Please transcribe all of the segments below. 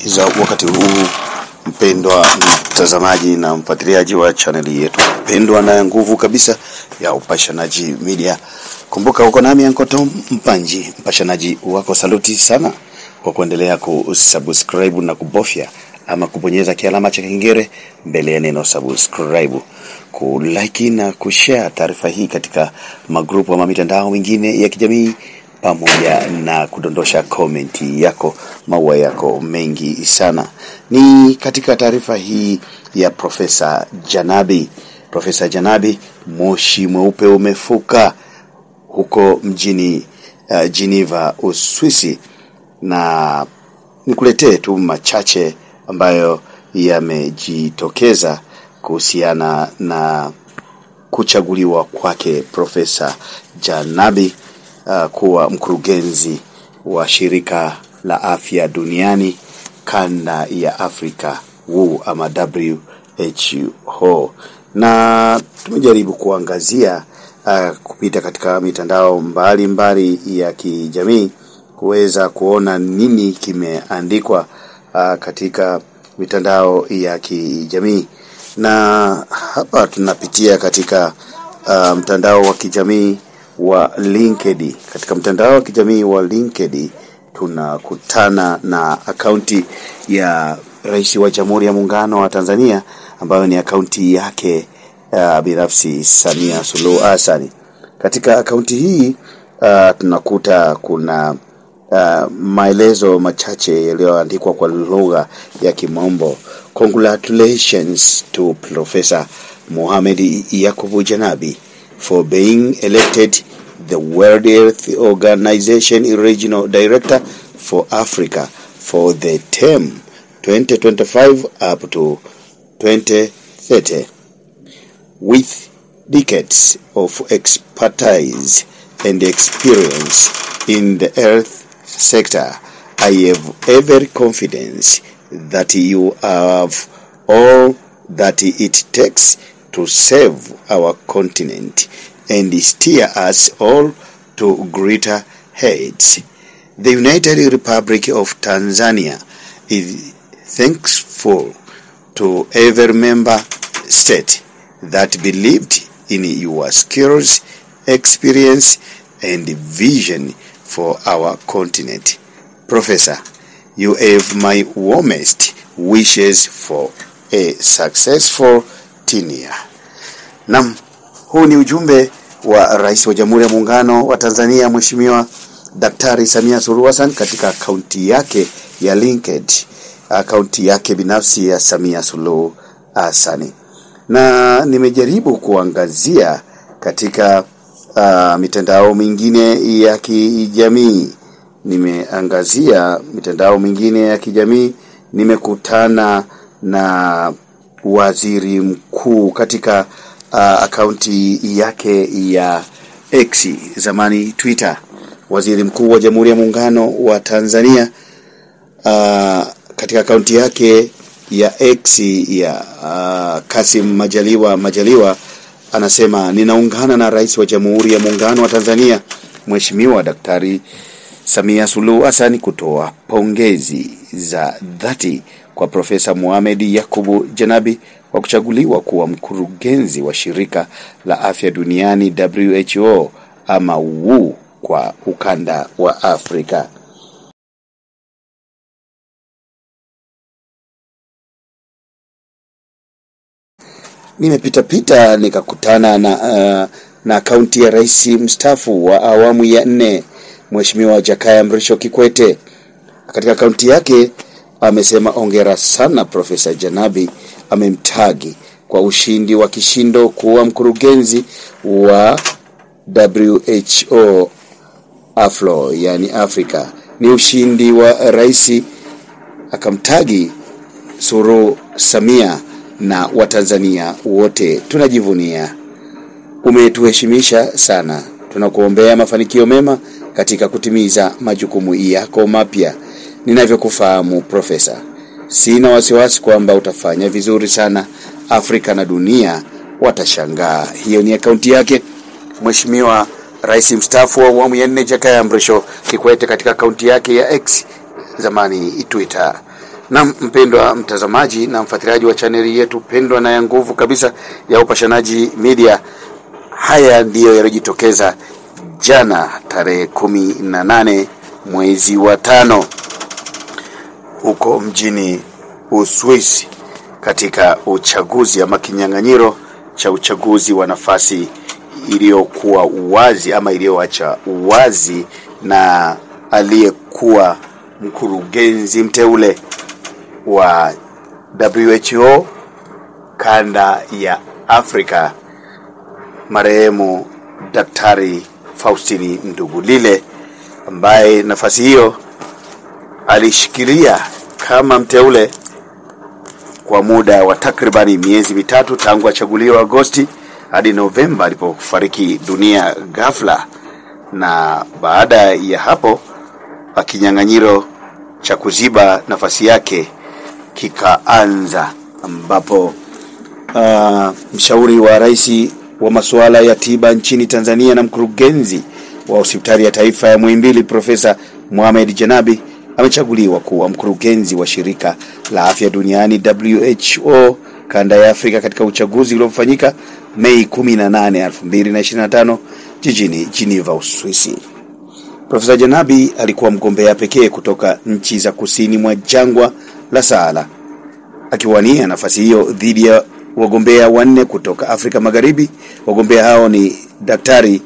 Za wakati huu, mpendwa mtazamaji na mfuatiliaji wa chaneli yetu pendwa na nguvu kabisa ya Upashanaji Media. Kumbuka uko nami Ankoto Mpanji, mpashanaji wako. Saluti sana kwa kuendelea kusubscribe na kubofya ama kubonyeza kialama cha kengele mbele ya neno subscribe, kulike na kushare taarifa hii katika magrupu ama mitandao mingine ya kijamii, pamoja na kudondosha komenti yako, maua yako mengi sana. Ni katika taarifa hii ya Profesa Janabi, moshi mweupe umefuka huko mjini Geneva, Uswisi, na nikuletee tu machache ambayo yamejitokeza kuhusiana na kuchaguliwa kwake Profesa Janabi kuwa mkurugenzi wa shirika la afya duniani kanda ya Afrika, ama WHO. Na tumejaribu kuangazia kupita katika mitandao mbalimbali ya kijamii kuweza kuona nini kimeandikwa katika mitandao ya kijamii. Na hapa tunapitia katika mtandao wa kijamii wa LinkedIn. Katika mtandao wa kijamii wa LinkedIn tunakutana na akaunti ya Rais wa Jamhuri ya Muungano wa Tanzania, ambayo ni akaunti yake binafsi, Samia Suluhu Hassan. Katika akaunti hii tunakuta kuna maelezo machache yaliyoandikwa kwa lugha ya Kimombo. Congratulations to Professor Mohamed Yakubu Janabi for being elected the World Health Organization Regional Director for Africa for the term 2025 up to 2030. With decades of expertise and experience in the health sector, I have every confidence that you have all that it takes to save our continent and steer us all to greater heights. The United Republic of Tanzania is thankful to every member state that believed in your skills, experience, and vision for our continent. Professor, you have my warmest wishes for a successful tenure. Naam, huu ni ujumbe wa Rais wa Jamhuri ya Muungano wa Tanzania, Mheshimiwa Daktari Samia Suluhu Hassan, katika akaunti yake ya LinkedIn, akaunti yake binafsi ya Samia Suluhu Hassan. Na nimejaribu kuangazia katika mitandao mingine ya kijamii. Nimekutana na waziri mkuu katika akaunti yake ya X, zamani Twitter. Waziri mkuu wa Jamhuri ya Muungano wa Tanzania katika akaunti yake ya X ya Kassim Majaliwa anasema, ninaungana na Rais wa Jamhuri ya Muungano wa Tanzania Mheshimiwa Daktari Samia Suluhu Hassan kutoa pongezi za dhati kwa Profesa Mohamed Yakubu Janabi kwa kuchaguliwa kuwa mkurugenzi wa shirika la afya duniani WHO ama WHO kwa ukanda wa Afrika. Nimepita nikakutana na akaunti ya Rais mstaafu wa awamu ya 4 Mheshimiwa Jakaya Mrisho Kikwete. Katika akaunti yake amesema hongera sana Profesa Janabi, amemtagi kwa ushindi wa kishindo kuwa mkurugenzi wa WHO Aflo, yani Afrika. Ni ushindi wa rais, akamtagi Suluhu Samia na Watanzania wote tunajivunia. Umetuheshimisha sana. Tunakuombea mafanikio mema katika kutimiza majukumu yako mapya. Ninavyokufahamu Profesa, sina wasiwasi kwamba utafanya vizuri sana. Afrika na dunia watashangaa. Hiyo ni akaunti yake Mheshimiwa Rais mstaafu wa awamu ya 4 Jakaya Mrisho Kikwete katika akaunti yake ya X, zamani Twitter. Na mpendwa mtazamaji na mfuatiliaji wa chaneli yetu pendwa na ya nguvu kabisa ya Upashanaji Media, haya ndiyo yalijitokeza jana tarehe 18 mwezi wa 5 huko mjini Uswisi, katika uchaguzi ama kinyang'anyiro cha uchaguzi wa nafasi iliyokuwa uwazi ama iliyoacha uwazi na aliyekuwa mkurugenzi mteule wa WHO kanda ya Afrika, marehemu Daktari Faustin Ndugulile, ambaye nafasi hiyo alishikilia kama mteule kwa muda wa takribani miezi mitatu tangu achaguliwa Agosti hadi Novemba alipofariki dunia ghafla. Na baada ya hapo kinyang'anyiro cha kuziba nafasi yake kikaanza, ambapo mshauri wa rais wa masuala ya tiba nchini Tanzania na mkurugenzi wa hospitali ya taifa ya Muhimbili Profesa Mohamed Janabi amechaguliwa kuwa mkurugenzi wa shirika la afya duniani WHO kanda ya Afrika katika uchaguzi uliofanyika Mei 18, 2025 jijini Geneva, Uswisi. Profesa Janabi alikuwa mgombea pekee kutoka nchi za kusini mwa jangwa la Sahara, akiwania nafasi hiyo dhidi ya wagombea 4 kutoka Afrika Magharibi. Wagombea hao ni Daktari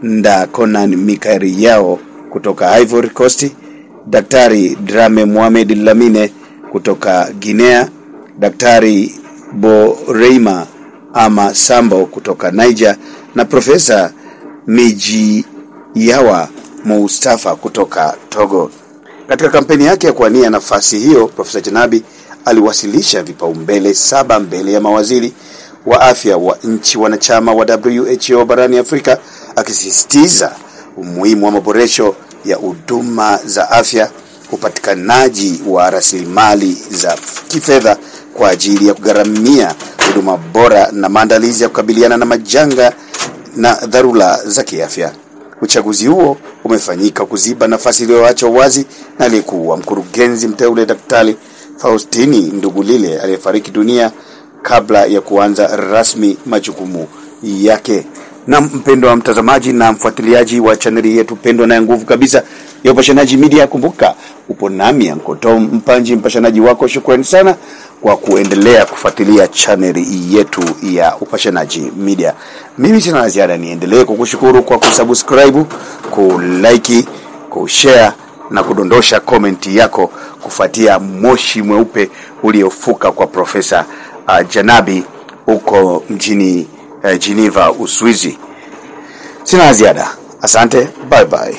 Ndakonan Mikaeli Yao kutoka Ivory Coast, Daktari Drame Mohamed Lamine kutoka Guinea, Daktari Boreima Ama Sambo kutoka Niger na Profesa Miji Yawa Mustafa kutoka Togo. Katika kampeni yake ya kuwania nafasi hiyo, Profesa Janabi aliwasilisha vipaumbele 7 mbele ya mawaziri wa afya wa nchi wanachama wa WHO barani Afrika, akisisitiza umuhimu wa maboresho ya huduma za afya, upatikanaji wa rasilimali za kifedha kwa ajili ya kugharamia huduma bora na maandalizi ya kukabiliana na majanga na dharura za kiafya. Uchaguzi huo umefanyika kuziba nafasi iliyoacha wazi na aliyekuwa mkurugenzi mteule Daktari Faustin Ndugulile aliyefariki dunia kabla ya kuanza rasmi majukumu yake. Na mpendwa mtazamaji na mfuatiliaji wa chaneli yetu pendwa na nguvu kabisa ya Upashanaji Media, kumbuka upo nami Uncle Tom Mpanji, mpashanaji wako. Shukrani sana kwa kuendelea kufuatilia chaneli yetu ya Upashanaji Media. Mimi sina la ziada, niendelee kukushukuru kwa kusubscribe, kulike, kushare na kudondosha komenti yako kufuatia moshi mweupe uliofuka kwa Profesa Janabi huko mjini Geneva, Uswizi. Sina la ziada. Asante, bye bye.